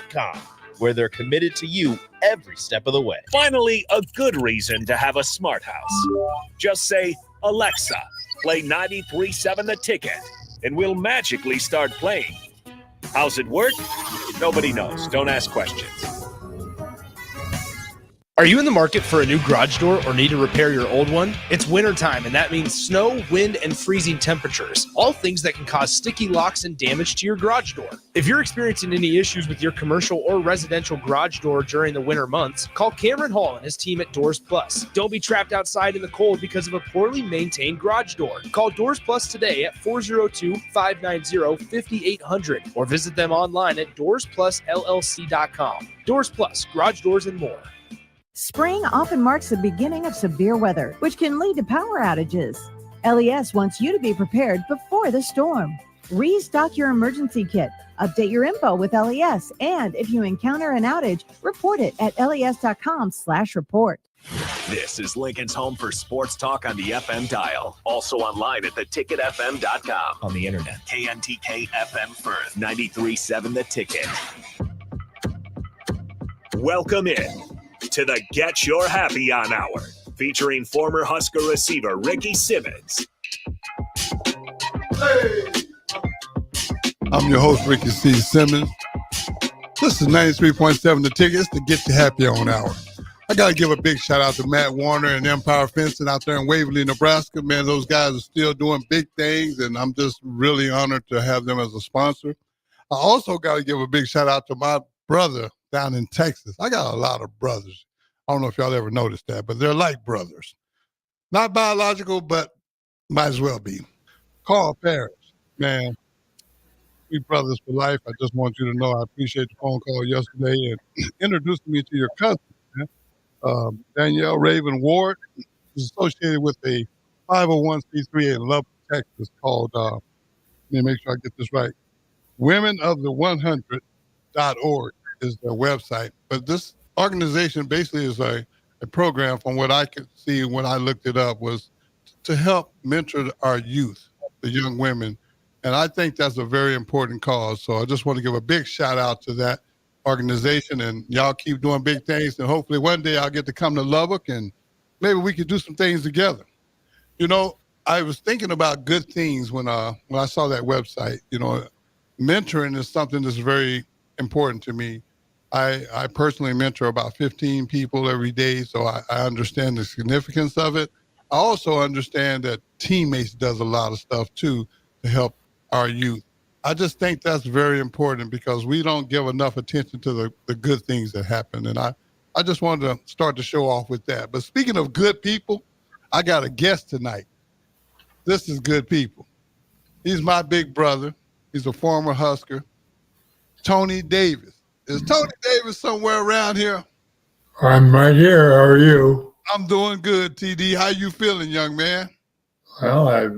LES.com, where they're committed to you every step of the way. Finally, a good reason to have a smart house. Just say, Alexa, play 93.7 The Ticket, and we'll magically start playing. How's it work? Nobody knows. Don't ask questions. Are you in the market for a new garage door or need to repair your old one? It's wintertime, and that means snow, wind, and freezing temperatures, all things that can cause sticky locks and damage to your garage door. If you're experiencing any issues with your commercial or residential garage door during the winter months, call Cameron Hall and his team at Doors Plus. Don't be trapped outside in the cold because of a poorly maintained garage door. Call Doors Plus today at 402-590-5800 or visit them online at doorsplusllc.com. Doors Plus, garage doors and more. Spring often marks the beginning of severe weather, which can lead to power outages. LES wants you to be prepared before the storm. Restock your emergency kit, update your info with LES, and if you encounter an outage, report it at les.com/report. This is Lincoln's home for sports talk on the FM dial. Also online at theticketfm.com. On the internet. KNTK FM Firth, 93.7 The Ticket. Welcome in to the Get Your Happy On Hour, featuring former Husker receiver Ricky Simmons. Hey. I'm your host, Ricky C. Simmons. This is 93.7 The Ticket. It's the Get Your Happy On Hour. I got to give a big shout out to Matt Warner and Empire Fencing out there in Waverly, Nebraska. Man, those guys are still doing big things, and I'm just really honored to have them as a sponsor. I also got to give a big shout out to my brother down in Texas. I got a lot of brothers. I don't know if y'all ever noticed that, but they're like brothers. Not biological, but might as well be. Carl Parrish, man, we brothers for life. I just want you to know I appreciate the phone call yesterday and introducing me to your cousin, man. Danielle Raven Ward is associated with a 501c3 in Lubbock, Texas called, let me make sure I get this right, womenofthe100.org is their website. But this organization basically is a program, from what I could see when I looked it up, was to help mentor our youth, the young women. And I think that's a very important cause. So I just want to give a big shout out to that organization, and y'all keep doing big things. And hopefully one day I'll get to come to Lubbock and maybe we could do some things together. You know, I was thinking about good things when I saw that website. You know, mentoring is something that's very important to me. I personally mentor about 15 people every day, so I understand the significance of it. I also understand that teammates does a lot of stuff too to help our youth. I just think that's very important because we don't give enough attention to the good things that happen. And I just wanted to start the show off with that. But speaking of good people, I got a guest tonight. This is good people. He's my big brother. He's a former Husker, Tony Davis. Is Tony Davis somewhere around here? I'm right here. How are you? I'm doing good, TD. How you feeling, young man? Well, I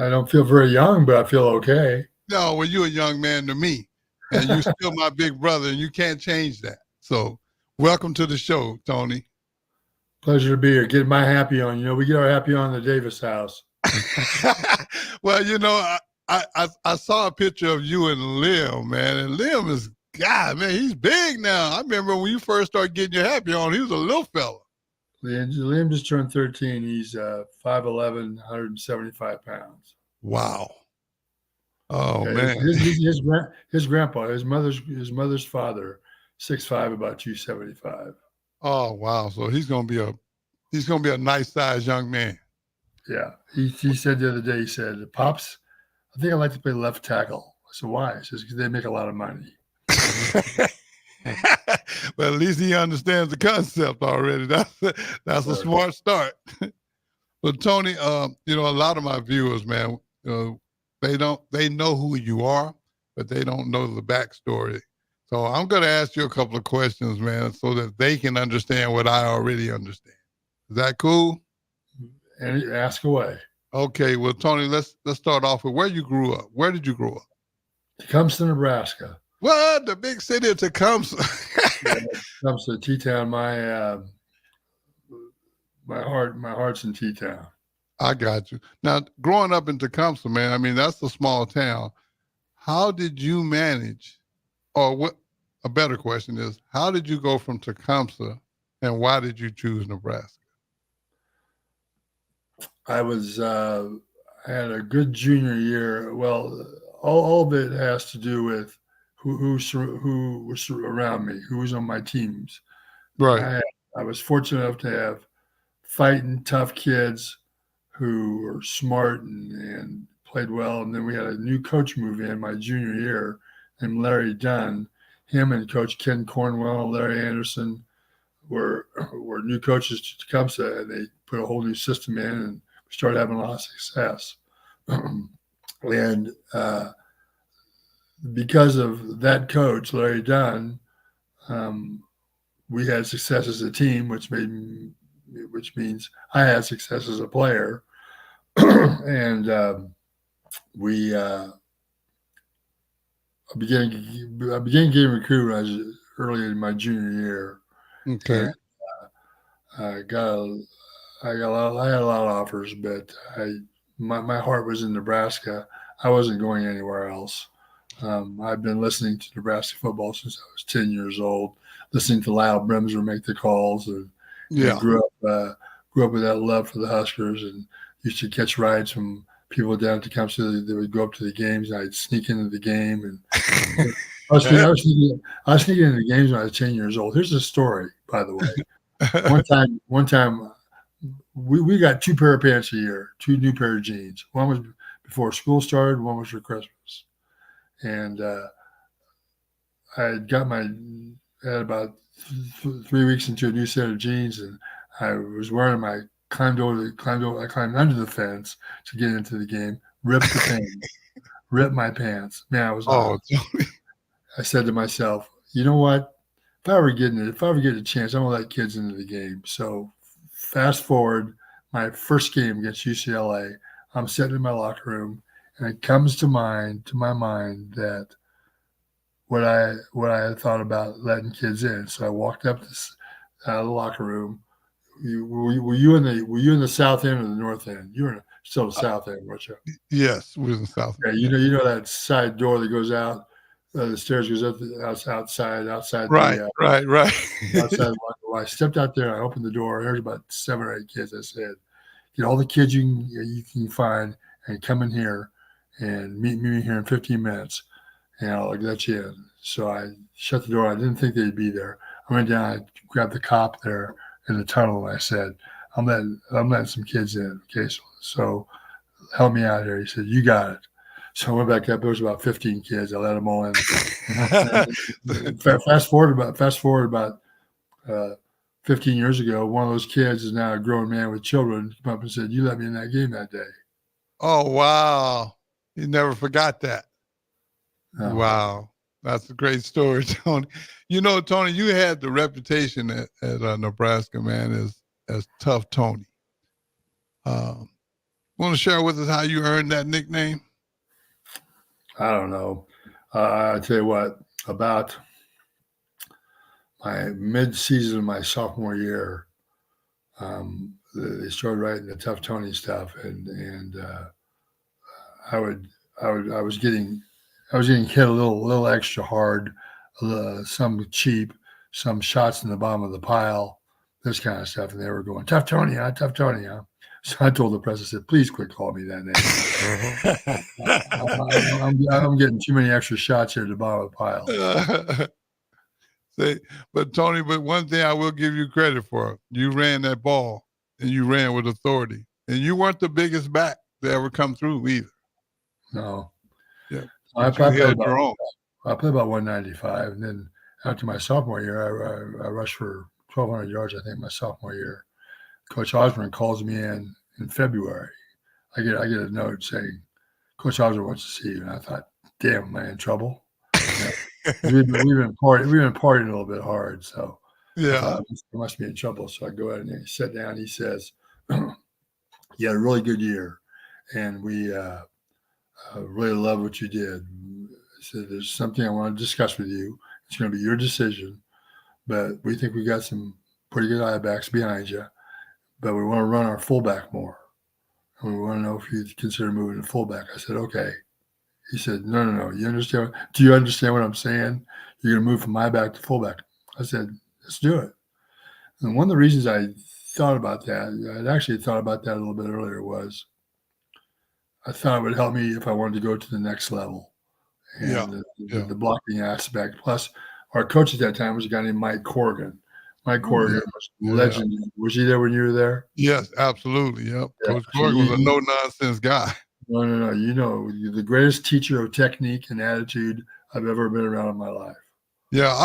don't feel very young, but I feel okay. No, well, you're a young man to me, and you're still my big brother, and you can't change that. So welcome to the show, Tony. Pleasure to be here. Get my happy on. You know, we get our happy on in the Davis house. Well, you know, I saw a picture of you and Liam, man, and Liam is, God, man, he's big now. I remember when you first started getting your happy on, he was a little fella. Liam just turned 13. He's 5'11", 175 pounds. Wow. Oh, yeah, man. His grandpa, his mother's father, 6'5", about 275. Oh, wow. So he's gonna be a nice sized young man. Yeah. He said the other day, he said, Pops, I think I'd like to play left tackle. I said, why? He says, because they make a lot of money. Well, at least he understands the concept already. That's a smart start. But Tony, you know, a lot of my viewers, man, they know who you are, but they don't know the backstory. So I'm going to ask you a couple of questions, man, so that they can understand what I already understand. Is that cool? And ask away. Okay. Well, Tony, let's start off with where you grew up. Where did you grow up? Tecumseh, Nebraska. What? The big city of Tecumseh. Tecumseh, T-Town. My heart's in T-Town. I got you. Now, growing up in Tecumseh, man, I mean, that's a small town. How did you manage, or what? a better question is, how did you go from Tecumseh and why did you choose Nebraska? I had a good junior year. Well, all of it has to do with who was around me, who was on my teams. Right. I was fortunate enough to have fighting, tough kids who were smart and played well. And then we had a new coach move in my junior year named Larry Dunn. Him and Coach Ken Cornwell and Larry Anderson were new coaches to Tecumseh, and they put a whole new system in, and we started having a lot of success. And because of that coach, Larry Dunn, we had success as a team, which means I had success as a player. And I began getting recruited when I was early in my junior year. Okay. And, I had a lot of offers, but my heart was in Nebraska. I wasn't going anywhere else. I've been listening to Nebraska football since I was 10 years old, listening to Lyle Bremser make the calls, and grew up with that love for the Huskers, and used to catch rides from people down at Tecumseh that would go up to the games, and I'd sneak into the game. And I was sneaking into the games when I was 10 years old. Here's a story, by the way. One time, we got 2 pair of pants a year, 2 new pair of jeans. One was before school started, one was for Christmas. And I had about 3 weeks into a new set of jeans, and I was wearing I climbed under the fence to get into the game, ripped the pants, ripped my pants. Man, I was I said to myself, you know what? If I ever get a chance, I'm gonna let kids into the game. So fast forward, my first game against UCLA, I'm sitting in my locker room, and it comes to my mind that what I had thought about letting kids in. So I walked up out of the locker room. Were you in the south end or the north end? You were still the south end, weren't you? Yes, we was in the south end. Yeah, you know that side door that goes out. The stairs goes up outside. Right. Outside. I stepped out there. I opened the door. There's about 7 or 8 kids. I said, "Get all the kids you can find and come in here and meet me here in 15 minutes, and I'll let you in." So I shut the door. I didn't think they'd be there. I went down. I grabbed the cop there in the tunnel, and I said, "I'm letting some kids in. Okay, so help me out here." He said, "You got it." So I went back up. There was about 15 kids. I let them all in. Fast forward about 15 years ago, one of those kids is now a grown man with children. Came up and said, "You let me in that game that day." Oh, wow. You never forgot that. No. Wow. That's a great story, Tony. You know, Tony, you had the reputation at Nebraska, man, as Tough Tony. Want to share with us how you earned that nickname? I don't know. I tell you what, about my mid-season of my sophomore year, they started writing the Tough Tony stuff, and I was getting hit a little extra hard, some cheap, some shots in the bottom of the pile, this kind of stuff, and they were going, "Tough Tony, huh? Tough Tony, huh?" So I told the press, I said, "Please quit calling me that name. I'm getting too many extra shots here at the bottom of the pile." But Tony, one thing I will give you credit for, you ran that ball and you ran with authority, and you weren't the biggest back to ever come through either. No. Yeah. I played about 195, and then after my sophomore year, I rushed for 1,200 yards, I think, my sophomore year. Coach Osborne calls me in February. I get a note saying, "Coach Osborne wants to see you." And I thought, "Damn, am I in trouble?" we've been partying a little bit hard, so yeah, I thought, I must be in trouble. So I go ahead and he sat down. He says, "You had a really good year, and we really love what you did. I said, there's something I want to discuss with you. It's going to be your decision, but we think we got some pretty good eye backs behind you, but we want to run our fullback more. And we want to know if you'd consider moving to fullback." I said, "Okay, He said, no. You understand? Do you understand what I'm saying? You're going to move from my back to fullback. I said, let's do it. And one of the reasons I thought about that, I'd actually thought about that a little bit earlier, was I thought it would help me if I wanted to go to the next level. And the blocking aspect. Plus, our coach at that time was a guy named Mike Corrigan. Mike Corrigan was legendary. Was he there when you were there? Yes, absolutely. Yep. Coach Corrigan was a no-nonsense guy. No. You know, you're the greatest teacher of technique and attitude I've ever been around in my life. Yeah,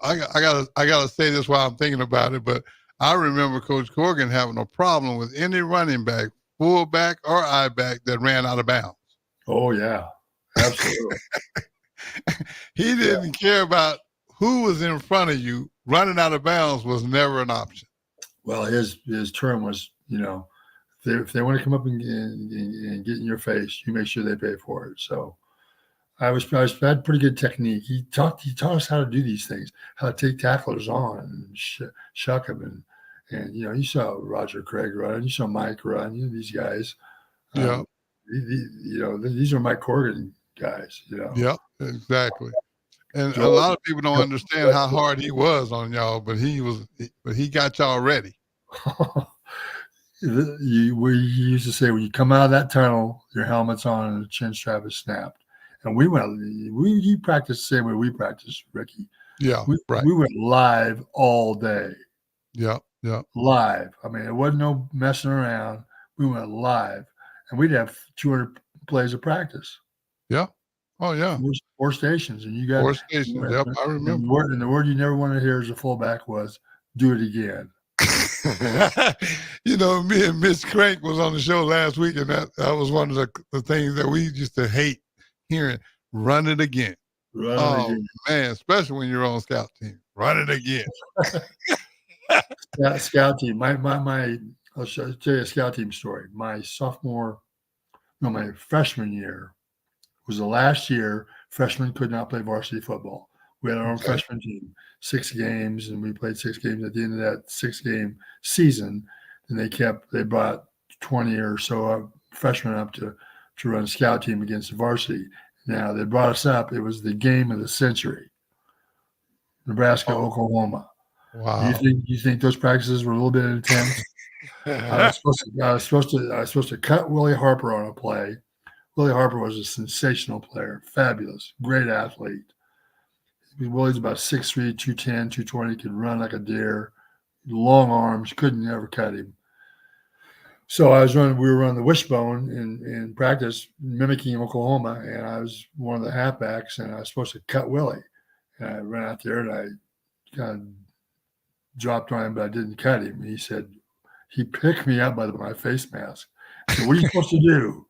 I gotta say this while I'm thinking about it, but I remember Coach Corrigan having a problem with any running back, fullback or I-back that ran out of bounds. Oh yeah, absolutely. He didn't care about who was in front of you. Running out of bounds was never an option. Well, his term was, you know, if they want to come up and get in your face, you make sure they pay for it. So I had pretty good technique. He taught us how to do these things, how to take tacklers on and shuck them, and you know, you saw Roger Craig run, you saw Mike run, you know, these guys. Yeah. You know, these are Mike Corrigan guys. You know. Yep, exactly. And a lot of people don't understand how hard he was on y'all, but he got y'all ready. We used to say, when you come out of that tunnel, your helmet's on and the chin strap is snapped. And you practiced the same way we practiced, Ricky. Yeah, right. We went live all day. Yeah. Live. I mean, it wasn't no messing around. We went live. And we'd have 200 plays of practice. Yeah. Oh, yeah. 4 stations. And you got 4 stations. Yep, I remember. And the word you never wanted to hear as a fullback was, do it again. You know, me and Miss Crank was on the show last week, and that was one of the things that we used to hate hearing. Run it again. Run it again. Man, especially when you're on scout team. Run it again. Scout team. I'll tell you a scout team story. My freshman year was the last year freshmen could not play varsity football. We had our own freshman team, 6 games, and we played 6 games. At the end of that 6-game season, and they brought 20 or so freshmen up to run a scout team against the varsity. Now, they brought us up. It was the game of the century, Nebraska, Oklahoma. Wow. You think those practices were a little bit intense? I was supposed to cut Willie Harper on a play. Willie Harper was a sensational player, fabulous, great athlete. Willie's about 6'3", 210, 220, could run like a deer, long arms, couldn't ever cut him. So we were running the wishbone in practice, mimicking Oklahoma, and I was one of the halfbacks, and I was supposed to cut Willie. And I ran out there, and I kind of dropped on him, but I didn't cut him. And he picked me up by my face mask. I said, "What are you supposed to do?"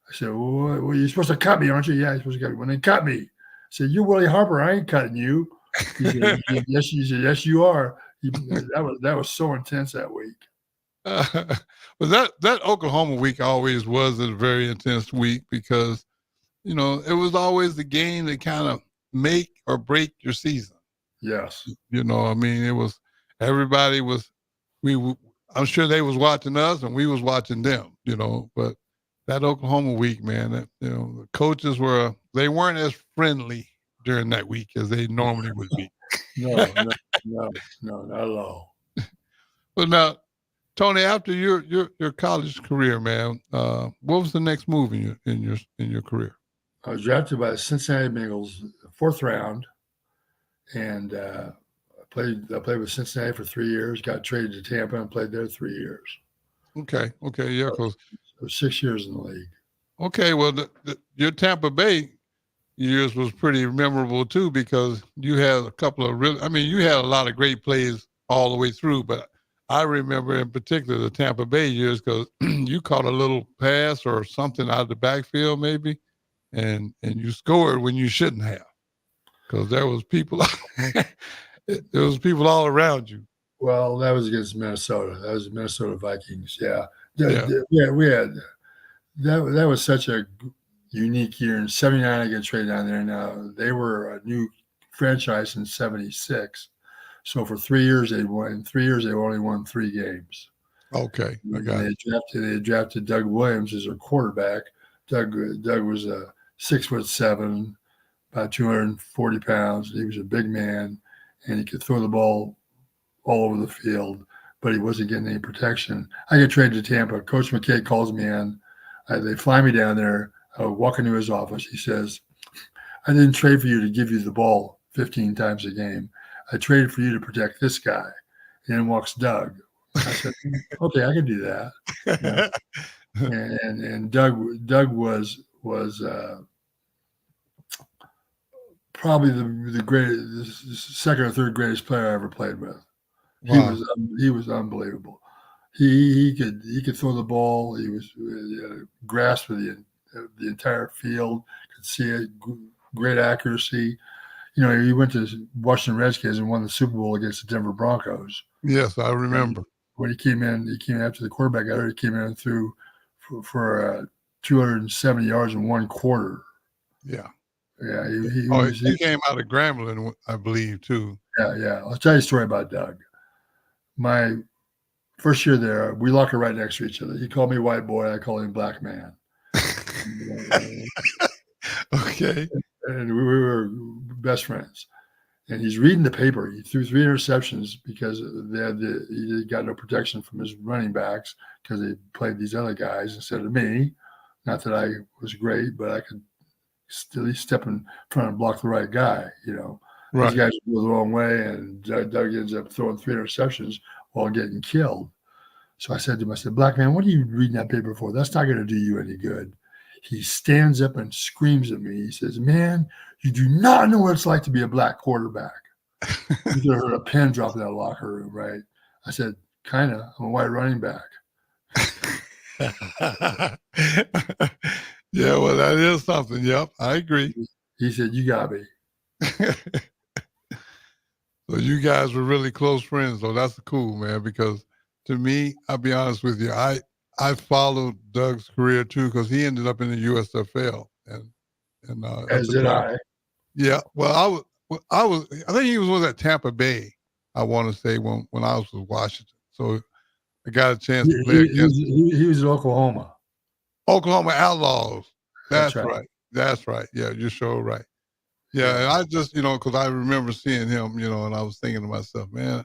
I said, well, you're supposed to cut me, aren't you? Yeah, you're supposed to cut me. Well, then cut me. I said, you're Willie Harper. I ain't cutting you. He said, yes, you are. That was so intense that week. But that Oklahoma week always was a very intense week because, you know, it was always the game that kind of make or break your season. Yes. You know, I mean, I'm sure they was watching us and we was watching them, you know, but that Oklahoma week, man, you know, the coaches they weren't as friendly during that week as they normally would be. No, not at all. But now, Tony, after your college career, man, what was the next move in your career? I was drafted by the Cincinnati Bengals, 4th round, and I played with Cincinnati for 3 years. Got traded to Tampa and played there 3 years. Okay, yeah, because 6 years in the league. Okay, well, your Tampa Bay years was pretty memorable too because you had a couple of you had a lot of great plays all the way through, but I remember in particular the Tampa Bay years because you caught a little pass or something out of the backfield maybe, and you scored when you shouldn't have because there was people all around you. Well, that was against Minnesota. That was the Minnesota Vikings. Yeah. We had that was such a unique year. In '79, I get traded down there. Now they were a new franchise in '76, so for 3 years they won. In 3 years they only won 3 games. Okay, I got it. They drafted Doug Williams as their quarterback. Doug was a 6'7", about 240 pounds. He was a big man, and he could throw the ball all over the field, but he wasn't getting any protection. I get traded to Tampa. Coach McKay calls me in. They fly me down there. I walk into his office. He says, I didn't trade for you to give you the ball 15 times a game. I traded for you to protect this guy. And then walks Doug. I said, okay, I can do that. Yeah. And Doug was probably the greatest, the second or third greatest player I ever played with. Wow. He was unbelievable. He could throw the ball. He was grasp of the entire field. Could see it. Great accuracy. You know, he went to Washington Redskins and won the Super Bowl against the Denver Broncos. Yes, I remember. And when he came in after the quarterback got hurt. He came in and threw for 270 yards in one quarter. Yeah. Yeah. He came out of Grambling, I believe, too. Yeah. I'll tell you a story about Doug. My first year there, we locked right next to each other. He called me white boy. I called him black man. Okay. And we were best friends. And he's reading the paper. He threw 3 interceptions because he got no protection from his running backs because they played these other guys instead of me. Not that I was great, but I could still step in front and block the right guy. You know, Right. These guys go the wrong way, and Doug ends up throwing 3 interceptions while getting killed. So I said to him, black man, what are you reading that paper for? That's not going to do you any good. He stands up and screams at me. He says, man, you do not know what it's like to be a black quarterback. You could have heard a pin drop in that locker room, right? I said, kind of. I'm a white running back. Yeah, well, that is something. Yep, I agree. He said, you got me. So you guys were really close friends, though. That's cool, man, because to me, I'll be honest with you, I followed Doug's career too because he ended up in the USFL, and As did I. Yeah, well, I think he was at Tampa Bay. I want to say when I was with Washington, so I got a chance to play against. He was in Oklahoma. Oklahoma Outlaws. That's right. That's right. Yeah, you're sure right. Yeah, and I just because I remember seeing him, and I was thinking to myself, man,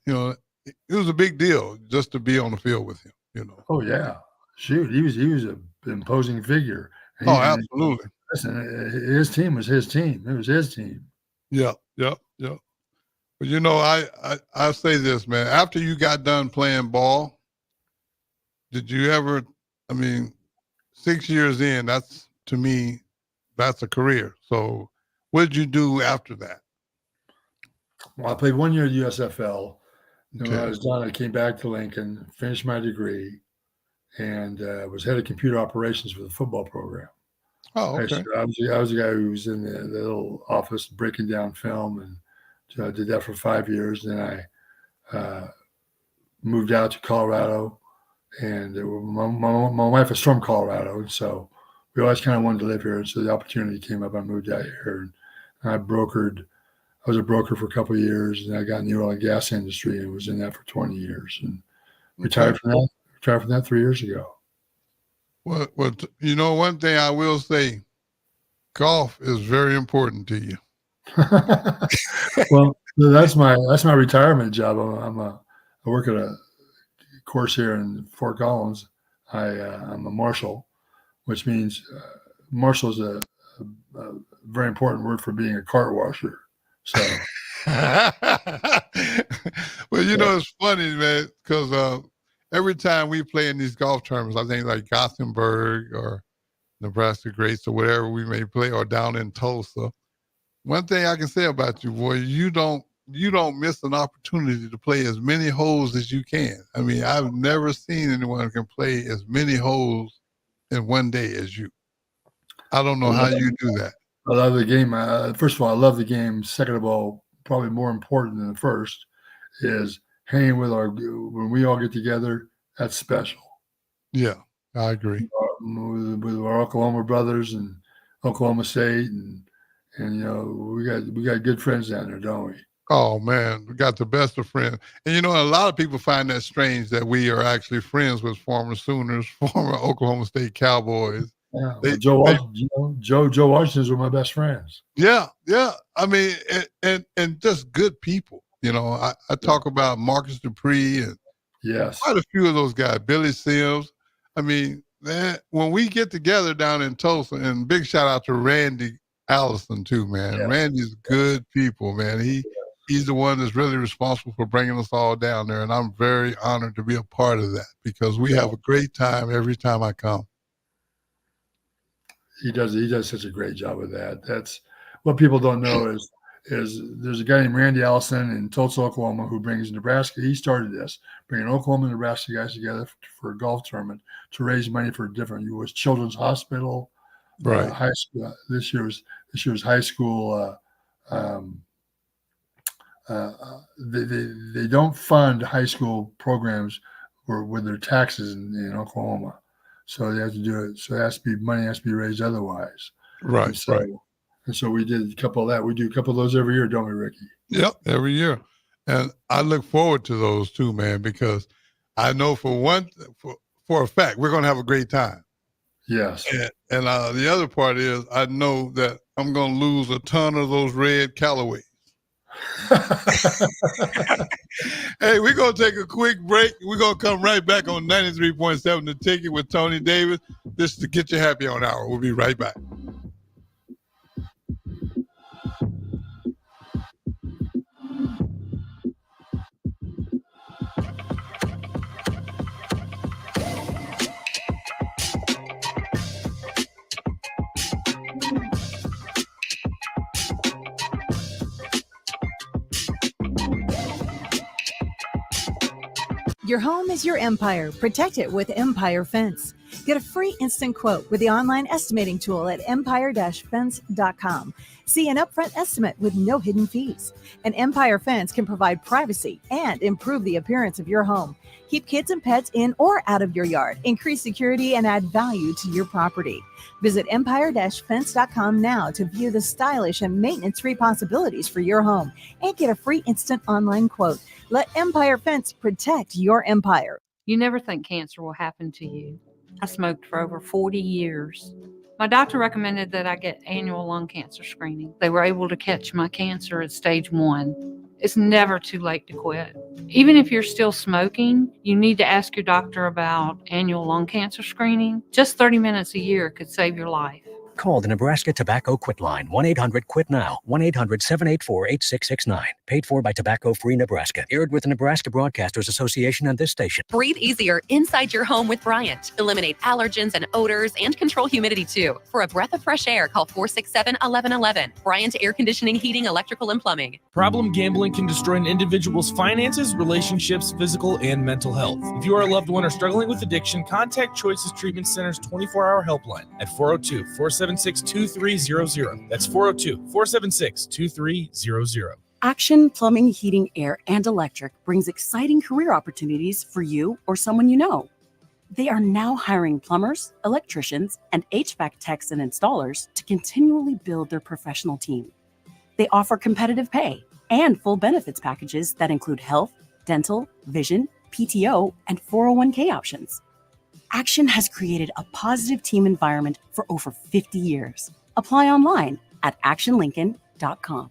it was a big deal just to be on the field with him. Oh yeah, shoot, he was an imposing figure. Absolutely. Listen, his team was his team. It was his team. Yeah. But I say this, man. After you got done playing ball, did you ever? I mean, 6 years in, that's to me, that's a career. So, what did you do after that? Well, I played 1 year at USFL. Okay. When I was done, I came back to Lincoln, finished my degree, and was head of computer operations for the football program. Oh, okay. I was the guy who was in the little office breaking down film, and I did that for 5 years. Then I moved out to Colorado, and my wife is from Colorado, and so we always kind of wanted to live here. And so the opportunity came up. I moved out here, and I was a broker for a couple of years, and I got in the oil and gas industry and was in that for 20 years, and retired from that 3 years ago. Well, one thing I will say, golf is very important to you. Well, that's my retirement job. I work at a course here in Fort Collins. I'm a marshal, which means marshal is a very important word for being a cart washer. So, well, it's funny, man, because every time we play in these golf tournaments, I think like Gothenburg or Nebraska Greats or whatever we may play, or down in Tulsa. One thing I can say about you, boy, you don't miss an opportunity to play as many holes as you can. I mean, I've never seen anyone who can play as many holes in one day as you. I don't know how you do that. I love the game. First of all, I love the game. Second of all, probably more important than the first, is hanging when we all get together. That's special. Yeah, I agree. With our Oklahoma brothers and Oklahoma State, and we got good friends down there, don't we? Oh man, we got the best of friends. And a lot of people find that strange that we are actually friends with former Sooners, former Oklahoma State Cowboys, Yeah, They- well, Joe Washington's were my best friends. Yeah. I mean, and just good people. I talk about Marcus Dupree and Yes. quite a few of those guys, Billy Sims. I mean, man, when we get together down in Tulsa, and big shout out to Randy Allison too, man. Yeah. Randy's good people, man. He's the one that's really responsible for bringing us all down there, and I'm very honored to be a part of that because we have a great time every time I come. He does such a great job with that. That's what people don't know is there's a guy named Randy Allison in Tulsa, Oklahoma, who brings Nebraska. He started this, bringing Oklahoma and Nebraska guys together for a golf tournament to raise money for different. It was Children's Hospital, Right. high school. This year was high school. They don't fund high school programs with their taxes in Oklahoma, so they have to do it. So money has to be raised otherwise. Right. And so we did a couple of that. We do a couple of those every year, don't we, Ricky? Yep, every year. And I look forward to those too, man, because I know for a fact we're going to have a great time. Yes. And the other part is I know that I'm going to lose a ton of those red Callaways. Hey, we're going to take a quick break. We're going to come right back on 93.7 The Ticket with Tony Davis. This is the Get You Happy On Hour. We'll be right back. Your home is your empire. Protect it with Empire Fence. Get a free instant quote with the online estimating tool at empire-fence.com. See an upfront estimate with no hidden fees. An Empire Fence can provide privacy and improve the appearance of your home. Keep kids and pets in or out of your yard. Increase security and add value to your property. Visit empire-fence.com now to view the stylish and maintenance-free possibilities for your home and get a free instant online quote. Let Empire Fence protect your empire. You never think cancer will happen to you. I smoked for over 40 years. My doctor recommended that I get annual lung cancer screening. They were able to catch my cancer at stage 1. It's never too late to quit. Even if you're still smoking, you need to ask your doctor about annual lung cancer screening. Just 30 minutes a year could save your life. Call the Nebraska Tobacco Quit Line, 1-800-QUIT-NOW, 1-800-784-8669. Paid for by Tobacco Free Nebraska. Aired with the Nebraska Broadcasters Association and this station. Breathe easier inside your home with Bryant. Eliminate allergens and odors and control humidity too. For a breath of fresh air, call 467-1111. Bryant Air Conditioning, Heating, Electrical, and Plumbing. Problem gambling can destroy an individual's finances, relationships, physical, and mental health. If you are a loved one or struggling with addiction, contact Choices Treatment Center's 24-hour helpline at 402-476-2300. That's 402-476-2300. Action Plumbing, Heating, Air, and Electric brings exciting career opportunities for you or someone you know. They are now hiring plumbers, electricians, and HVAC techs and installers to continually build their professional team. They offer competitive pay and full benefits packages that include health, dental, vision, PTO, and 401k options. Action has created a positive team environment for over 50 years. Apply online at actionlincoln.com.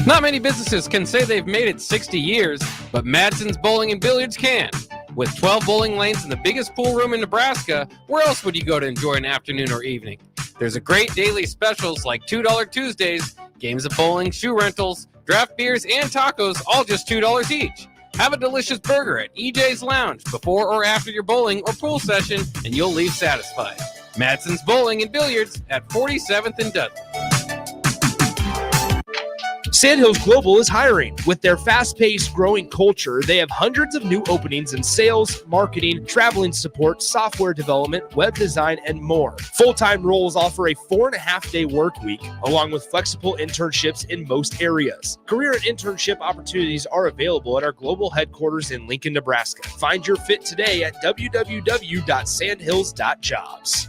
Not many businesses can say they've made it 60 years, but Madsen's Bowling and Billiards can. With 12 bowling lanes and the biggest pool room in Nebraska, where else would you go to enjoy an afternoon or evening? There's a great daily specials like $2 Tuesdays, games of bowling, shoe rentals, draft beers, and tacos, all just $2 each. Have a delicious burger at EJ's Lounge before or after your bowling or pool session, and you'll leave satisfied. Madsen's Bowling and Billiards at 47th and Dudley. Sandhills Global is hiring. With their fast-paced, growing culture, they have hundreds of new openings in sales, marketing, traveling support, software development, web design, and more. Full-time roles offer a 4.5-day work week, along with flexible internships in most areas. Career and internship opportunities are available at our global headquarters in Lincoln, Nebraska. Find your fit today at www.sandhills.jobs.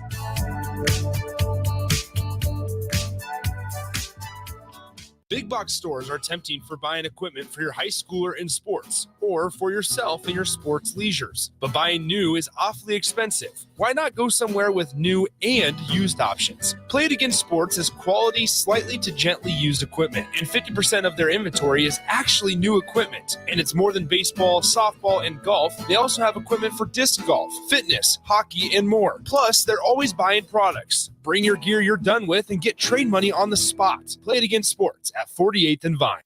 Big box stores are tempting for buying equipment for your high schooler in sports or for yourself in your sports leisures. But buying new is awfully expensive. Why not go somewhere with new and used options? Play It Again Sports is quality, slightly to gently used equipment, and 50% of their inventory is actually new equipment. And it's more than baseball, softball, and golf. They also have equipment for disc golf, fitness, hockey, and more. Plus, they're always buying products. Bring your gear you're done with and get trade money on the spot. Play It Again Sports at 48th and Vine.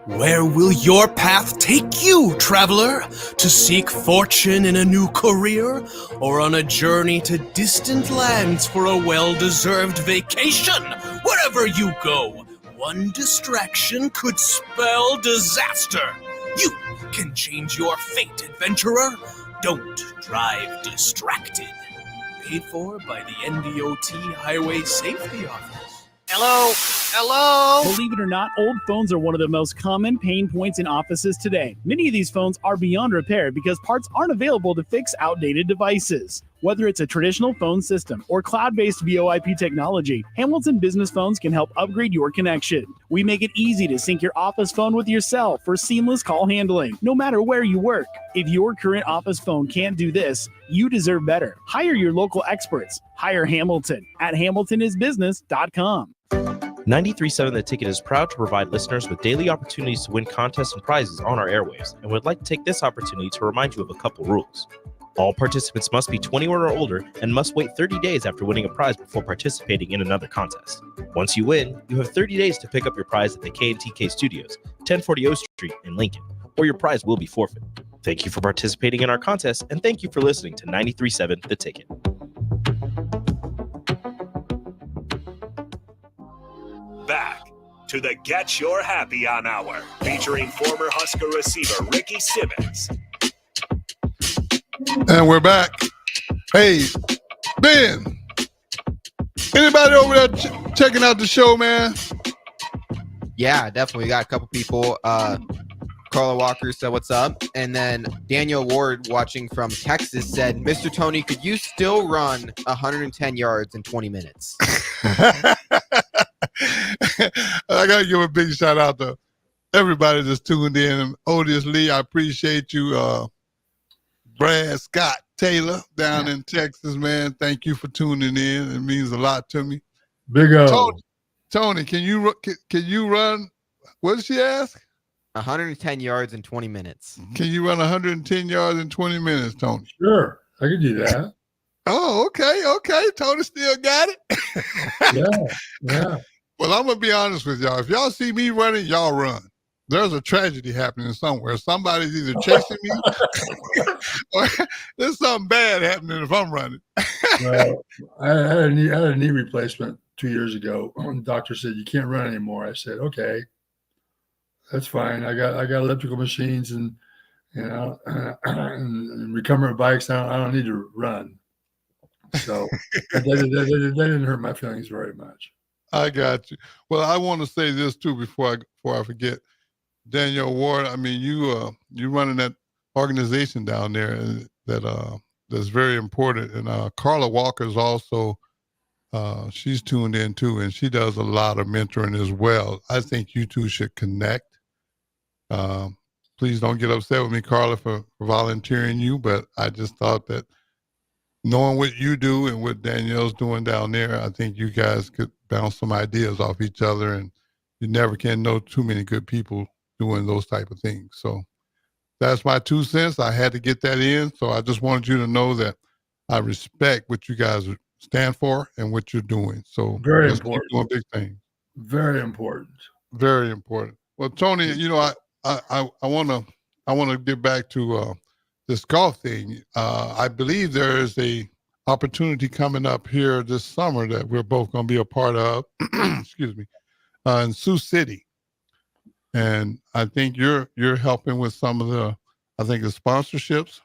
Where will your path take you, traveler? To seek fortune in a new career? Or on a journey to distant lands for a well-deserved vacation? Wherever you go, one distraction could spell disaster. You can change your fate, adventurer. Don't drive distracted. Paid for by the NDOT Highway Safety Office. Hello? Hello? Believe it or not, old phones are one of the most common pain points in offices today. Many of these phones are beyond repair because parts aren't available to fix outdated devices. Whether it's a traditional phone system or cloud-based VoIP technology, Hamilton Business Phones can help upgrade your connection. We make it easy to sync your office phone with your cell for seamless call handling, no matter where you work. If your current office phone can't do this, you deserve better. Hire your local experts. Hire Hamilton at hamiltonisbusiness.com. 93.7 The Ticket is proud to provide listeners with daily opportunities to win contests and prizes on our airwaves, and would like to take this opportunity to remind you of a couple rules. All participants must be 21 or older and must wait 30 days after winning a prize before participating in another contest. Once you win, you have 30 days to pick up your prize at the KNTK Studios, 1040 O Street in Lincoln, or your prize will be forfeit. Thank you for participating in our contest, and thank you for listening to 93.7 The Ticket. Back to the Get Your Happy On Hour, featuring former Husker receiver Ricky Simmons. And we're back. Hey, Ben, anybody over there checking out the show, man? Yeah, definitely. We got a couple people. Carla Walker said, what's up? And then Daniel Ward, watching from Texas, said, Mr. Tony, could you still run 110 yards in 20 minutes? I got to give a big shout out to everybody that's tuned in. Odious Lee, I appreciate you. Brad Scott Taylor down in Texas, man. Thank you for tuning in. It means a lot to me. Big O. Tony, can you run? What did she ask? 110 yards in 20 minutes. Can you run 110 yards in 20 minutes, Tony? Sure, I can do that. Oh, okay. Tony still got it. Yeah. Well, I'm gonna be honest with y'all. If y'all see me running, y'all run. There's a tragedy happening somewhere. Somebody's either chasing me or there's something bad happening if I'm running. Well, I had a knee replacement 2 years ago. The doctor said, you can't run anymore. I said, okay, that's fine. I got elliptical machines and recumbent bikes. I don't need to run. So that didn't hurt my feelings very much. I got you. Well, I want to say this too before I forget. Daniel Ward, I mean, you running that organization down there that's very important. And Carla Walker's also, she's tuned in too, and she does a lot of mentoring as well. I think you two should connect. Please don't get upset with me, Carla, for volunteering you, but I just thought that knowing what you do and what Danielle's doing down there, I think you guys could bounce some ideas off each other, and you never can know too many good people doing those type of things. So that's my 2 cents. I had to get that in. So I just wanted you to know that I respect what you guys stand for and what you're doing. So very important. Keep doing big things. Very important. Very important. Well, Tony, I want to get back to this golf thing. I believe there is a opportunity coming up here this summer that we're both going to be a part of. Excuse me, in Sioux City, and I think you're helping with some of the sponsorships.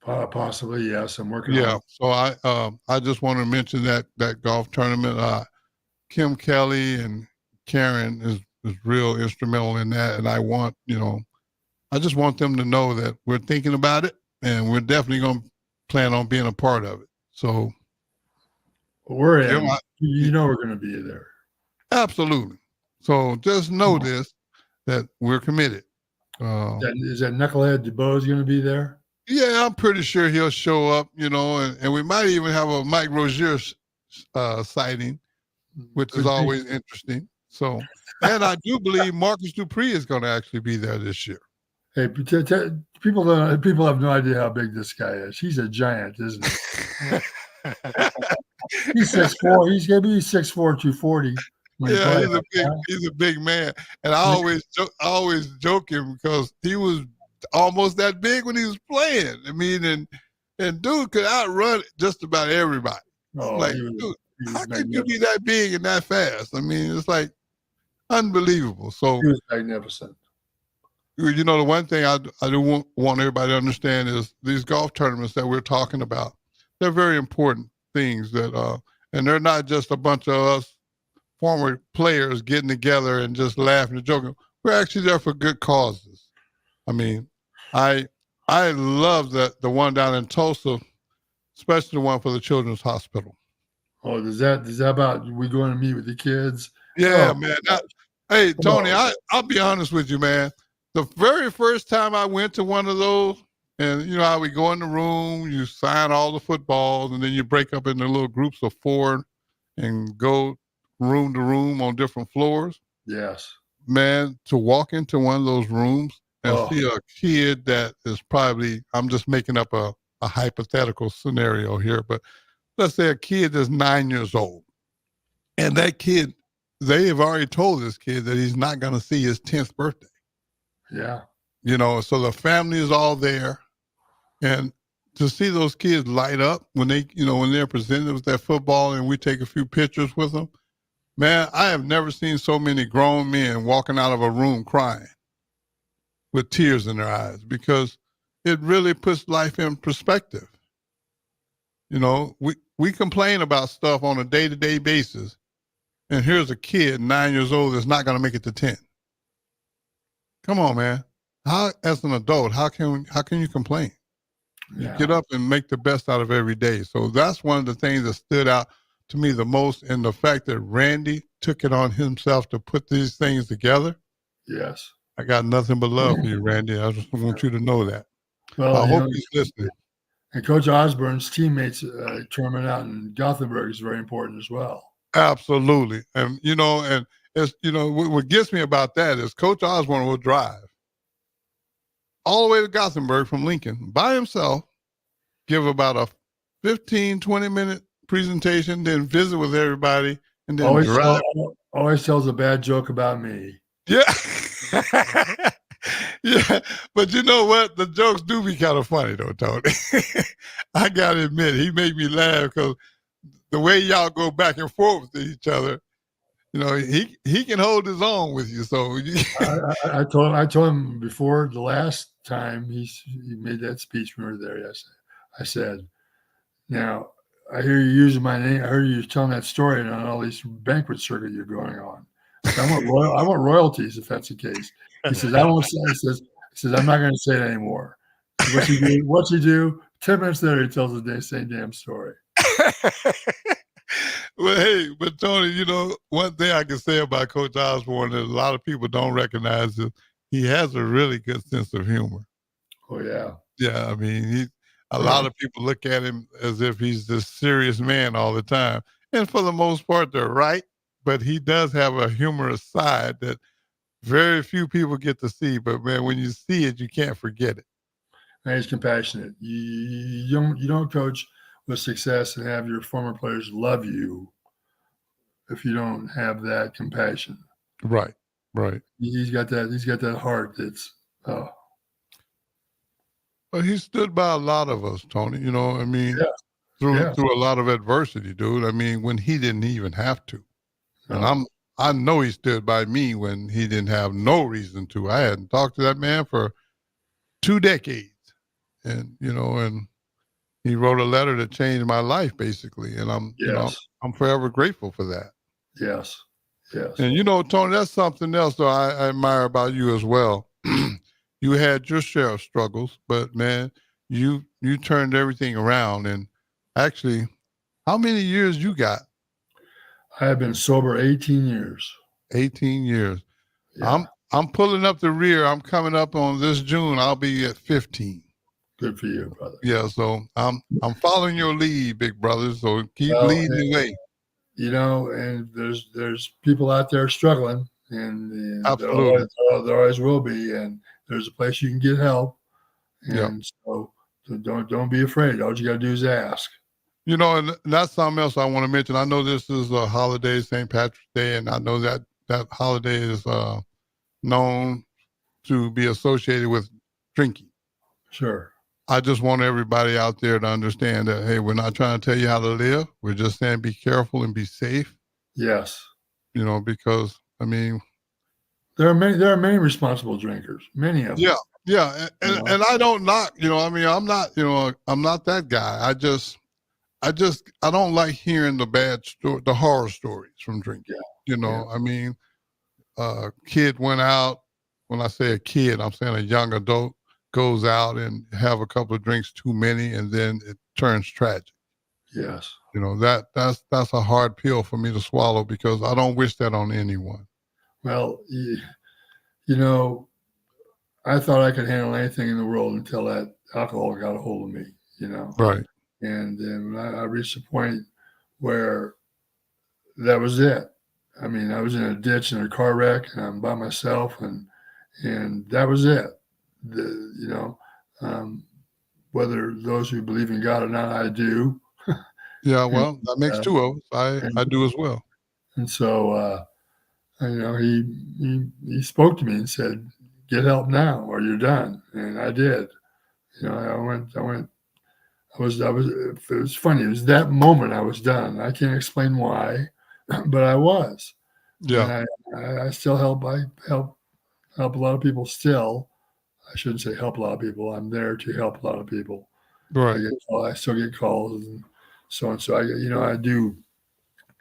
Possibly, yes. I'm working. Yeah. So I just want to mention that golf tournament. Kim Kelly and Karen is real instrumental in that, and I just want them to know that we're thinking about it, and we're definitely going to plan on being a part of it. So we're in. We're going to be there. Absolutely. So just know this, that we're committed. Is that Knucklehead DeBose going to be there? Yeah, I'm pretty sure he'll show up, and we might even have a Mike Rozier sighting, which is always interesting. So, and I do believe Marcus Dupree is going to actually be there this year. Hey, people have no idea how big this guy is. He's a giant, isn't he? He's 6'4". He's going to be 6'4", 240. Yeah, he's a big man, and I always joke him because he was almost that big when he was playing. I mean, and dude could outrun just about everybody. Oh, like, dude, how could you be that big and that fast? I mean, it's like unbelievable. So he was magnificent. The one thing I do want everybody to understand is these golf tournaments that we're talking about. They're very important things that, and they're not just a bunch of us former players getting together and just laughing and joking. We're actually there for good causes. I mean, I love the one down in Tulsa, especially the one for the Children's Hospital. Oh, is that about we going to meet with the kids? Yeah, man. Hey, Tony, I'll be honest with you, man. The very first time I went to one of those, and you know how we go in the room, you sign all the footballs, and then you break up into little groups of 4 and go room to room on different floors. Yes. Man, to walk into one of those rooms and see a kid that is probably, I'm just making up a hypothetical scenario here, but let's say a kid that's 9 years old. And that kid, they have already told this kid that he's not going to see his 10th birthday. Yeah. So the family is all there. And to see those kids light up when they're presented with that football and we take a few pictures with them, man, I have never seen so many grown men walking out of a room crying with tears in their eyes because it really puts life in perspective. We complain about stuff on a day-to-day basis, and here's a kid 9 years old that's not going to make it to 10. Come on, man. How, as an adult, how can you complain? Yeah. You get up and make the best out of every day. So that's one of the things that stood out to me the most, and the fact that Randy took it on himself to put these things together. Yes. I got nothing but love for you, Randy. I just want you to know that. Well, I hope he's listening. And Coach Osborne's teammates tournament out in Gothenburg is very important as well. Absolutely. And, and it's, what gets me about that is Coach Osborne will drive all the way to Gothenburg from Lincoln by himself, give about a 15, 20-minute presentation, then visit with everybody, and then always tells a bad joke about me. Yeah. Yeah, but you know what? The jokes do be kind of funny though, Tony. I gotta admit, he made me laugh because the way y'all go back and forth with each other, he can hold his own with you. So I told him before the last time he made that speech when we were there. Yes, I said, now I hear you using my name. I heard you telling that story on all these banquet circuit you're going on. I want royalties if that's the case. He says, I won't say. He says, I'm not going to say it anymore. What you do? 10 minutes later, he tells the same damn story. Well, hey, but Tony, one thing I can say about Coach Osborne that a lot of people don't recognize is he has a really good sense of humor. Oh yeah. Yeah, I mean, a lot of people look at him as if he's this serious man all the time, and for the most part, they're right. But he does have a humorous side that very few people get to see. But man, when you see it, you can't forget it. And he's compassionate. You don't coach with success and have your former players love you if you don't have that compassion. Right. He's got that heart that's. But he stood by a lot of us, Tony. Through a lot of adversity, dude. I mean, when he didn't even have to. And I know he stood by me when he didn't have no reason to. I hadn't talked to that man for 2 decades. And, and he wrote a letter that changed my life, basically. And I'm forever grateful for that. Yes. And, Tony, that's something else that I admire about you as well. You had your share of struggles, but, man, you turned everything around. And actually, how many years you got? I have been sober 18 years. 18 years. Yeah. I'm pulling up the rear. I'm coming up on this June. I'll be at 15. Good for you, brother. Yeah, so I'm following your lead, big brother. So keep Well, leading the way. You know, and there's people out there struggling, and Absolutely. there always will be. And there's a place you can get help. Yeah. And so don't be afraid. All you got to do is ask. You know, and that's something else I want to mention. I know this is a holiday, St. Patrick's Day, and I know that holiday is known to be associated with drinking. Sure. I just want everybody out there to understand that, hey, we're not trying to tell you how to live. We're just saying be careful and be safe. Yes. You know, because, I mean, there are many responsible drinkers, many of them. Yeah. Yeah. And I don't knock, you know, I mean, I'm not that guy. I don't like hearing the horror stories from drinking. You know, I mean, a kid went out. When I say a kid, I'm saying a young adult goes out and have a couple of drinks too many, and then it turns tragic. Yes. You know, that's a hard pill for me to swallow because I don't wish that on anyone. Well, you know, I thought I could handle anything in the world until that alcohol got a hold of me, you know. Right. And then when I reached a point where that was it. I mean, I was in a ditch in a car wreck, and I'm by myself, and that was it. Whether those who believe in God or not, I do. Yeah, well, that makes two of us. I do as well. And so, you know, he spoke to me and said, "Get help now, or you're done." And I did. You know, I went. It was funny. It was that moment I was done. I can't explain why, but I was. Yeah. And I still help. I help a lot of people still. I shouldn't say help a lot of people. I'm there to help a lot of people. Right. I still get calls and so on. So I do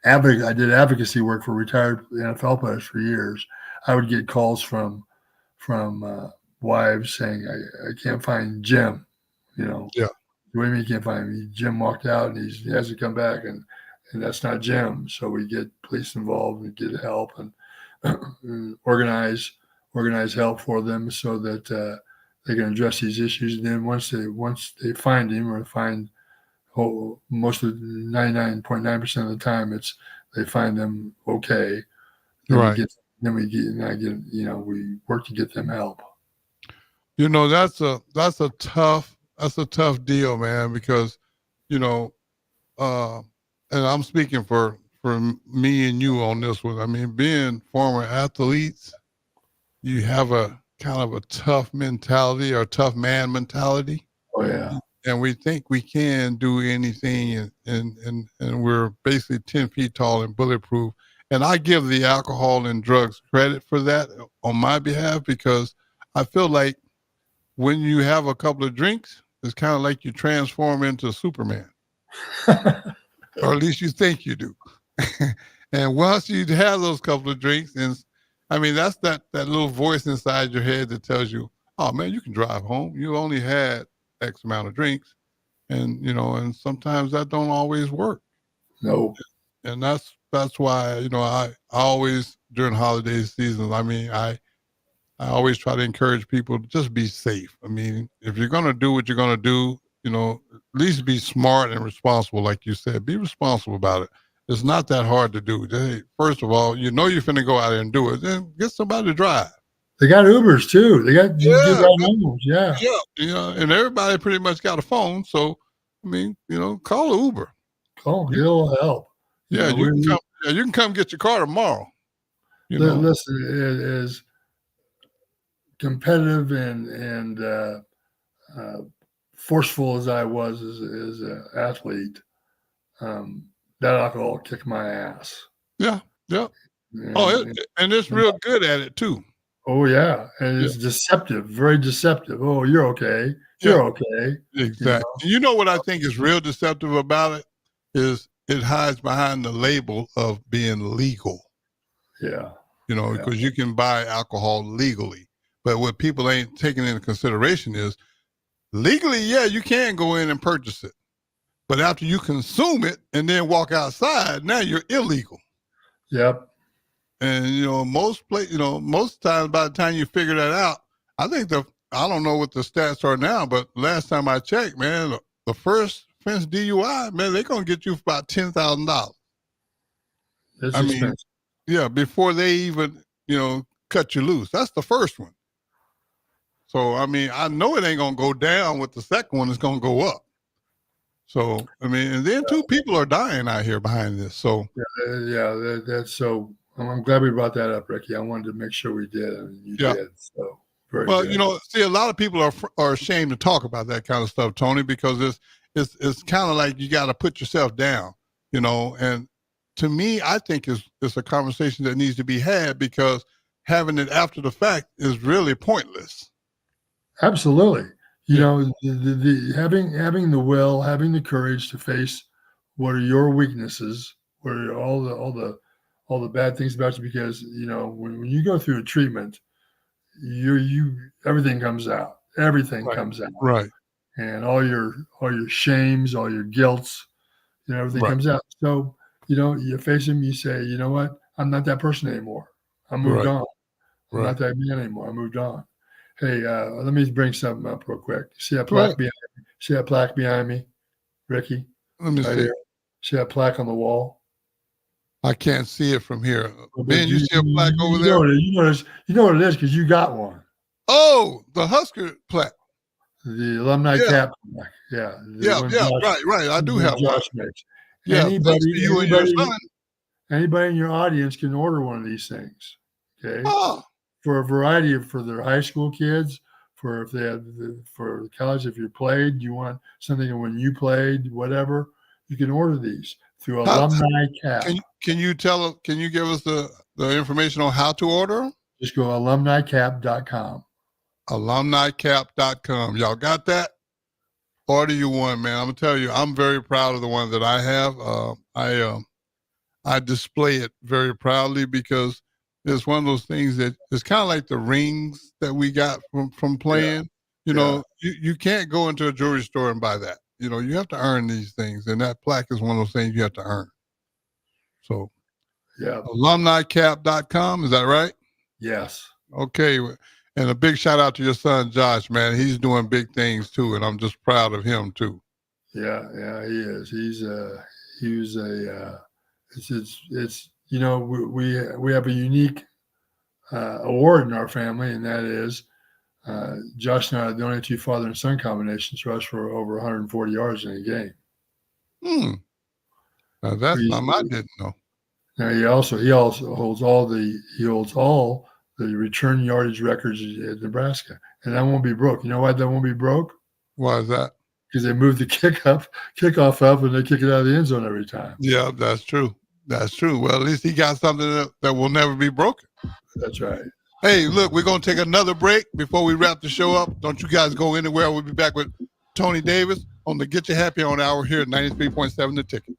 I did advocacy work for retired NFL players for years. I would get calls from wives saying, I can't find Jim, you know. Yeah. What do you mean you can't find him? Jim walked out and he hasn't come back, and that's not Jim. So we get police involved and get help and organize help for them so that they can address these issues. And then once they find him or find most of 99.9% of the time they find them okay. Then right. We work to get them help. You know, that's a tough deal, man, because, you know, and I'm speaking for me and you on this one. I mean, being former athletes, you have a kind of a tough mentality or tough man mentality. Oh yeah. And we think we can do anything, and we're basically 10 feet tall and bulletproof. And I give the alcohol and drugs credit for that on my behalf, because I feel like when you have a couple of drinks, it's kind of like you transform into Superman. Or at least you think you do. And once you have those couple of drinks, and I mean, that's that little voice inside your head that tells you, oh man, you can drive home. You only had X amount of drinks. And, you know, and sometimes that don't always work. No. And that's why, you know, I always, during holiday seasons, I mean, I always try to encourage people to just be safe. I mean, if you're going to do what you're going to do, you know, at least be smart and responsible. Like you said, be responsible about it. It's not that hard to do. Hey, first of all, you know you're finna go out there and do it. Then get somebody to drive. They got Ubers too. They got Ubers. Yeah. Yeah. You know, and everybody pretty much got a phone. So, I mean, you know, call an Uber. Get a little help. Yeah, you can come get your car tomorrow. You know? Listen, it is competitive and forceful as I was as an athlete. That alcohol kicked my ass. Yeah. And it's real good at it too. Oh yeah, and it's deceptive, very deceptive. Oh, you're okay. You're okay. Exactly. You know what I think is real deceptive about it is it hides behind the label of being legal. Yeah. You know, because you can buy alcohol legally, but what people ain't taking into consideration is legally, yeah, you can go in and purchase it. But after you consume it and then walk outside, now you're illegal. Yep. And most times by the time you figure that out, I don't know what the stats are now, but last time I checked, man, the first offense DUI, man, they're gonna get you for about $10,000. That's I mean, expensive. yeah, before they even cut you loose. That's the first one. So I mean, I know it ain't gonna go down with the second one. It's gonna go up. So I mean, and then 2 people are dying out here behind this. So that's so. I'm glad we brought that up, Ricky. I wanted to make sure we did, and you did. So very well, good. see, a lot of people are ashamed to talk about that kind of stuff, Tony, because it's kind of like you got to put yourself down, And to me, I think it's a conversation that needs to be had, because having it after the fact is really pointless. Absolutely. Having the will, having the courage to face what are your weaknesses, what are all the bad things about you, because when you go through a treatment, everything comes out. Everything comes out. Right. And all your shames, all your guilts, everything comes out. So, you face them, you say, you know what? I'm not that person anymore. I moved on. I'm not that man anymore. I moved on. Hey, let me bring something up real quick. See that plaque behind me? See that plaque behind me, Ricky? Let me see. Here. See that plaque on the wall? I can't see it from here. Ben, you see a plaque over there? You know what it is because you got one. Oh, the Husker plaque. The alumni cap plaque. Yeah. Right. I do have one. Makes. Yeah, anybody in your audience can order one of these things. Okay. Oh. For a variety for their high school kids, for college, if you played, you want something when you played, whatever, you can order these through Alumni Cap. Can you give us the information on how to order them? Just go alumnicap.com. Alumnicap.com. Y'all got that? Order you one, man. I'm gonna tell you, I'm very proud of the one that I have. I display it very proudly because it's one of those things that it's kind of like the rings that we got from playing. You can't go into a jewelry store and buy that. You have to earn these things, and that plaque is one of those things you have to earn. So, alumnicap.com, is that right? Yes. Okay, and a big shout out to your son Josh, man. He's doing big things too, and I'm just proud of him too. Yeah, he is. We have a unique award in our family, and that is Josh and I are the only 2 father and son combinations to rush for over 140 yards in a game. Now that's I didn't know. Now he also holds all the return yardage records at Nebraska, and that won't be broke. You know why that won't be broke? Why is that? Because they moved the kickoff up, and they kick it out of the end zone every time. Yeah, that's true. That's true. Well, at least he got something that will never be broken. That's right. Hey, look, we're going to take another break before we wrap the show up. Don't you guys go anywhere. We'll be back with Tony Davis on the Get You Happy On Hour here at 93.7 The Ticket.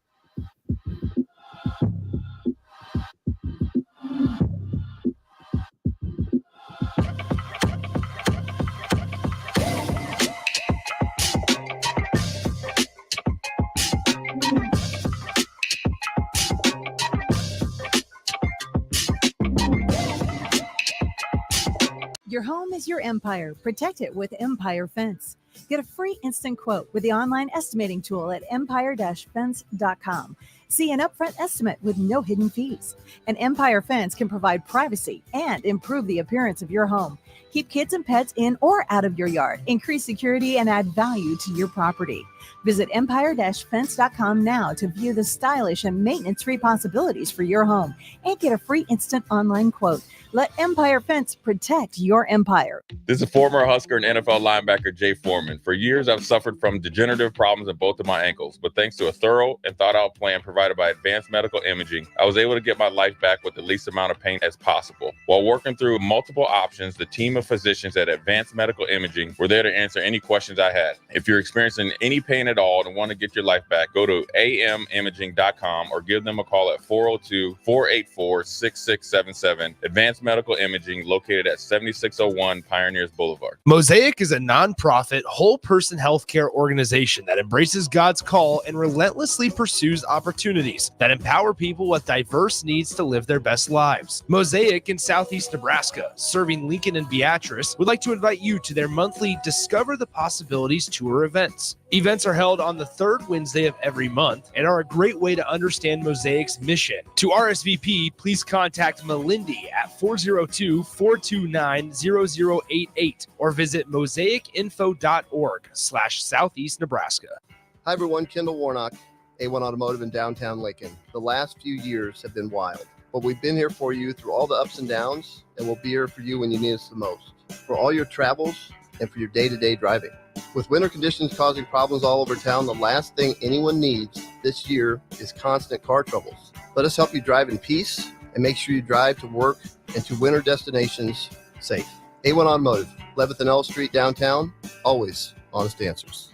Your home is your empire. Protect it with Empire Fence. Get a free instant quote with the online estimating tool at empire-fence.com. See an upfront estimate with no hidden fees. An Empire Fence can provide privacy and improve the appearance of your home. Keep kids and pets in or out of your yard. Increase security and add value to your property. Visit empire-fence.com now to view the stylish and maintenance-free possibilities for your home and get a free instant online quote. Let Empire Fence protect your empire. This is former Husker and NFL linebacker Jay Foreman. For years, I've suffered from degenerative problems in both of my ankles, but thanks to a thorough and thought-out plan provided by Advanced Medical Imaging, I was able to get my life back with the least amount of pain as possible. While working through multiple options, the team of physicians at Advanced Medical Imaging were there to answer any questions I had. If you're experiencing any pain at all and want to get your life back, go to amimaging.com or give them a call at 402-484-6677. Advanced Medical Imaging located at 7601 Pioneers Boulevard. Mosaic is a nonprofit, whole person healthcare organization that embraces God's call and relentlessly pursues opportunities that empower people with diverse needs to live their best lives. Mosaic in Southeast Nebraska, serving Lincoln and Beatrice, would like to invite you to their monthly Discover the Possibilities tour events. Events are held on the third Wednesday of every month and are a great way to understand Mosaic's mission. To RSVP, please contact Melindy at 402-429-0088 or visit mosaicinfo.org/Southeast Nebraska. Hi everyone, Kendall Warnock, A1 Automotive in downtown Lincoln. The last few years have been wild, but we've been here for you through all the ups and downs, and we'll be here for you when you need us the most, for all your travels and for your day-to-day driving. With winter conditions causing problems all over town, the last thing anyone needs this year is constant car troubles. Let us help you drive in peace and make sure you drive to work and to winter destinations safe. A1 Automotive, 11th and L Street downtown, always honest answers.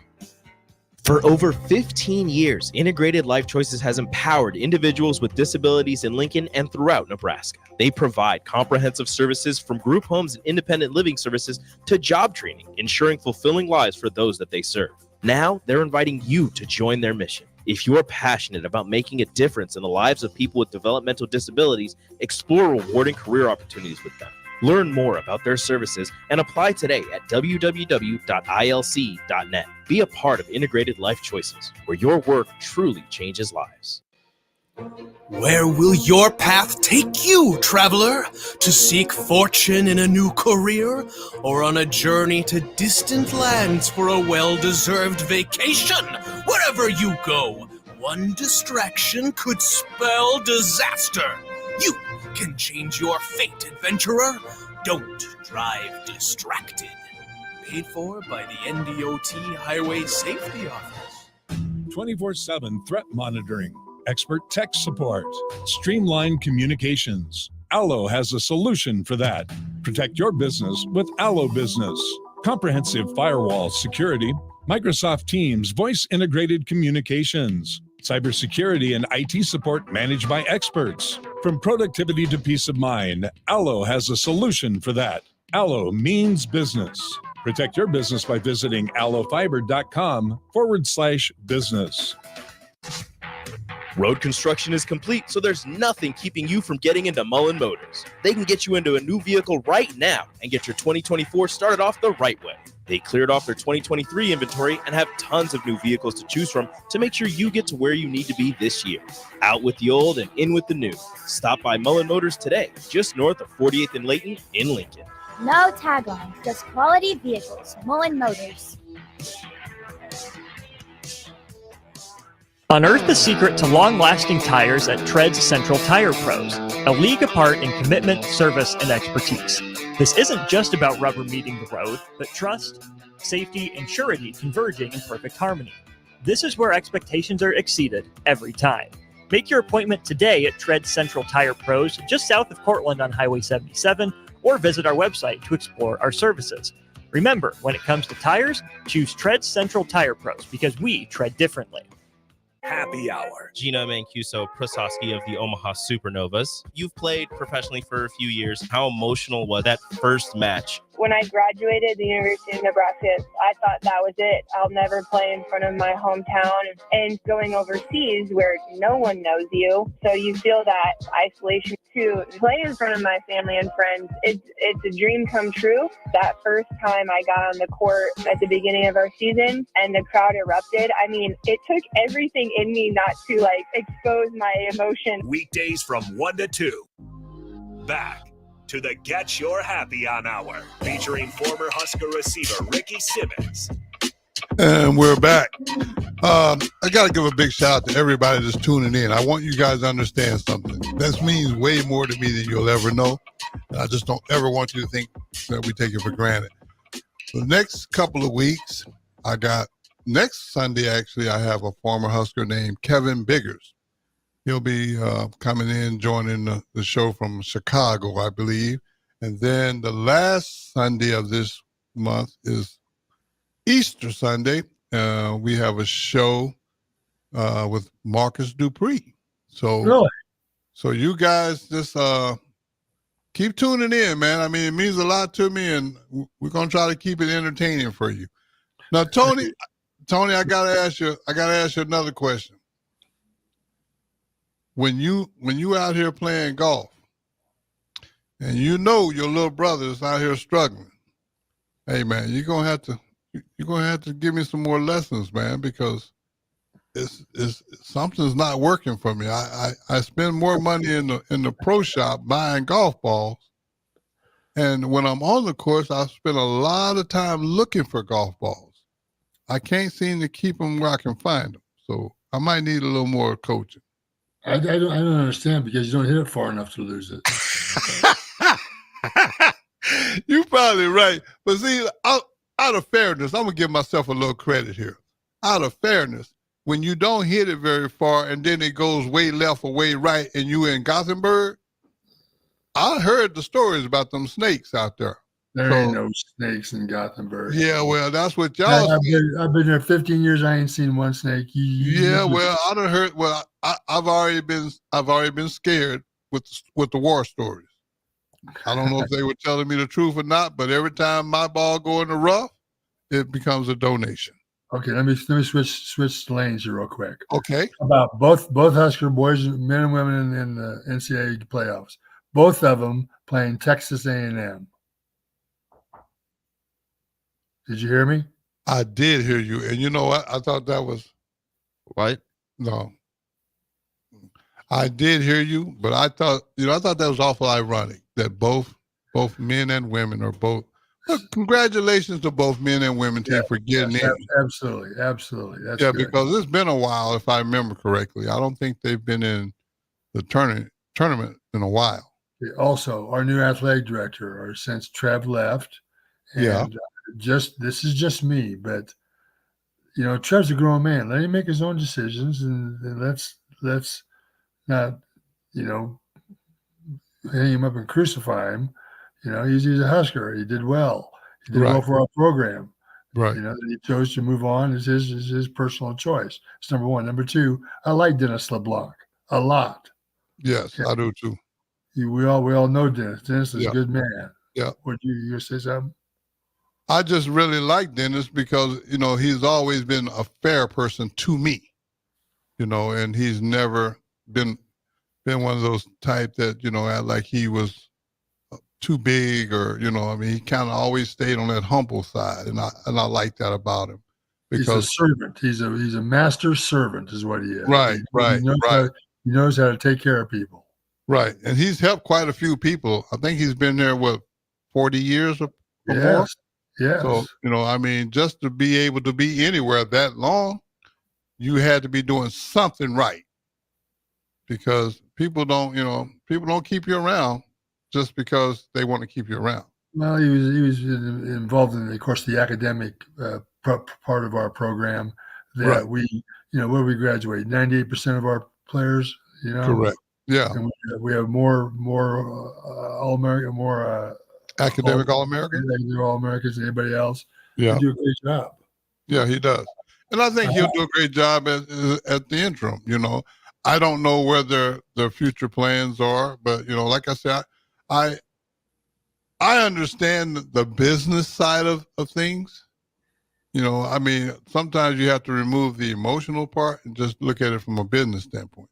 For over 15 years, Integrated Life Choices has empowered individuals with disabilities in Lincoln and throughout Nebraska. They provide comprehensive services from group homes and independent living services to job training, ensuring fulfilling lives for those that they serve. Now, they're inviting you to join their mission. If you're passionate about making a difference in the lives of people with developmental disabilities, explore rewarding career opportunities with them. Learn more about their services and apply today at www.ilc.net. Be a part of Integrated Life Choices, where your work truly changes lives. Where will your path take you, traveler? To seek fortune in a new career, or on a journey to distant lands for a well-deserved vacation? Wherever you go, one distraction could spell disaster. You can change your fate, adventurer. Don't drive distracted. Paid for by the NDOT Highway Safety Office. 24/7 threat monitoring, expert tech support, streamlined communications. Allo has a solution for that. Protect your business with Allo Business. Comprehensive firewall security, Microsoft Teams voice integrated communications, cybersecurity and IT support managed by experts. From productivity to peace of mind, Allo has a solution for that. Allo means business. Protect your business by visiting allofiber.com/business. Road construction is complete, so there's nothing keeping you from getting into Mullen Motors. They can get you into a new vehicle right now and get your 2024 started off the right way. They cleared off their 2023 inventory and have tons of new vehicles to choose from to make sure you get to where you need to be this year. Out with the old and in with the new. Stop by Mullen Motors today, just north of 48th and Layton in Lincoln. No tagline, just quality vehicles. Mullen Motors. Unearth the secret to long-lasting tires at Tread's Central Tire Pros, a league apart in commitment, service, and expertise. This isn't just about rubber meeting the road, but trust, safety, and surety converging in perfect harmony. This is where expectations are exceeded every time. Make your appointment today at Tread Central Tire Pros, just south of Cortland on Highway 77, or visit our website to explore our services. Remember, when it comes to tires, choose Tread Central Tire Pros because we tread differently. Happy Hour. Gina Mancuso Prasowski of the Omaha Supernovas. You've played professionally for a few years. How emotional was that first match? When I graduated the University of Nebraska, I thought that was it. I'll never play in front of my hometown. And going overseas where no one knows you, so you feel that isolation to play in front of my family and friends. It's a dream come true. That first time I got on the court at the beginning of our season and the crowd erupted, I mean, it took everything in me not to expose my emotion. Weekdays from 1 to 2. Back to the Get Your Happy On Hour, featuring former Husker receiver Ricky Simmons. And we're back. I got to give a big shout out to everybody that's tuning in. I want you guys to understand something. This means way more to me than you'll ever know. I just don't ever want you to think that we take it for granted. The next couple of weeks, next Sunday, actually, I have a former Husker named Kevin Biggers. He'll be coming in, joining the show from Chicago, I believe. And then the last Sunday of this month is Easter Sunday. We have a show with Marcus Dupree. So you guys just keep tuning in, man. I mean, it means a lot to me, and we're gonna try to keep it entertaining for you. Now, Tony, I gotta ask you another question. When you out here playing golf, and you know your little brother is out here struggling, hey man, you're gonna have to give me some more lessons, man, because it's something's not working for me. I spend more money in the pro shop buying golf balls, and when I'm on the course, I spend a lot of time looking for golf balls. I can't seem to keep them where I can find them, so I might need a little more coaching. I don't understand, because you don't hit it far enough to lose it. You're probably right. But see, out of fairness, I'm going to give myself a little credit here. Out of fairness, when you don't hit it very far and then it goes way left or way right and you in Gothenburg, I heard the stories about them snakes out there. There ain't no snakes in Gothenburg. Yeah, well, that's what y'all see. I've been there 15 years. I ain't seen one snake. Well, I done heard. Well, I've already been scared with the war stories. I don't know if they were telling me the truth or not, but every time my ball go in the rough, it becomes a donation. Okay, let me switch lanes here real quick. Okay. About both Husker boys, men and women in the NCAA playoffs. Both of them playing Texas A&M. Did you hear me? I did hear you, and you know what? I thought that was what? No, I did hear you, but I thought that was awful ironic that both men and women are both. Look, congratulations to both men and women for getting in. Absolutely. That's good. Because it's been a while, if I remember correctly. I don't think they've been in the tournament in a while. Also, our new athletic director, or since Trev left, and this is just me, but Trev's a grown man. Let him make his own decisions, and let's not hang him up and crucify him. He's a Husker. He did well. He did well for our program. Right. That he chose to move on is his personal choice. It's number one. Number two, I like Dennis LeBlanc a lot. Yes, I do too. We all know Dennis. Dennis is a good man. Yeah. Would you say something? I just really like Dennis because, he's always been a fair person to me, and he's never been one of those type that, act like he was too big or, he kind of always stayed on that humble side. And I like that about him. Because he's a servant. He's a master servant is what he is. Right. He knows how to take care of people. Right. And he's helped quite a few people. I think he's been there, 40 years or more? Yes. So, just to be able to be anywhere that long, you had to be doing something right. Because people don't keep you around just because they want to keep you around. Well, he was involved in, of course, the academic part of our program that we graduate 98% of our players. Correct. Yeah. And we have more All-American, more academic All-American, All-Americans than anybody else. Yeah, he do a great job. Yeah, he does, and I think he'll do a great job at the interim. I don't know where their future plans are, but like I said, I understand the business side of things. Sometimes you have to remove the emotional part and just look at it from a business standpoint.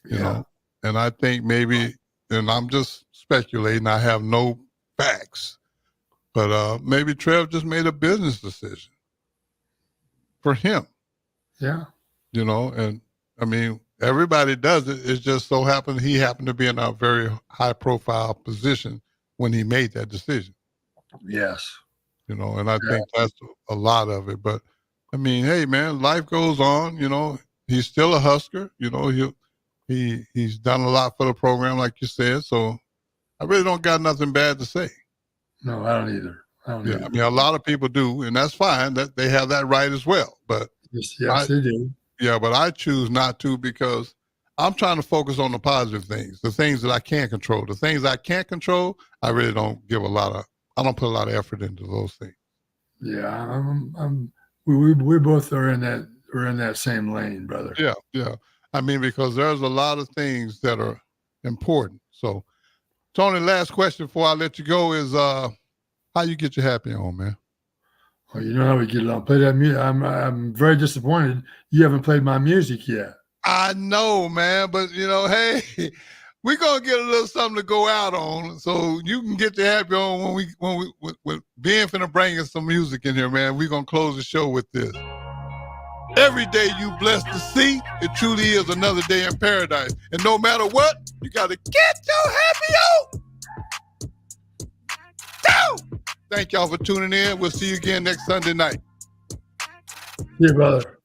You know, and I think maybe, and I'm just speculating, I have no facts, but maybe Trev just made a business decision for him. Yeah. And everybody does it. It just so happened he happened to be in a very high profile position when he made that decision. Yes. And I think that's a lot of it. But hey man, life goes on. He's still a Husker. He's done a lot for the program, like you said. So I really don't got nothing bad to say. No, I don't either. A lot of people do, and that's fine. That they have that right as well. But yes, they do. Yeah, but I choose not to because I'm trying to focus on the positive things, the things that I can control. The things I can't control, I really don't I don't put a lot of effort into those things. Yeah, we both are in that same lane, brother. Yeah. Because there's a lot of things that are important. So Tony, last question before I let you go is how you get your happy on, man? Oh, you know how we get it on. Play that music. I'm very disappointed you haven't played my music yet. I know, man, but hey, we're gonna get a little something to go out on, so you can get your happy on when Ben finna bring us some music in here, man. We're gonna close the show with this. Every day you blessed to see, it truly is another day in paradise. And no matter what, you gotta get your happy on. Thank y'all for tuning in. We'll see you again next Sunday night. Yeah, brother.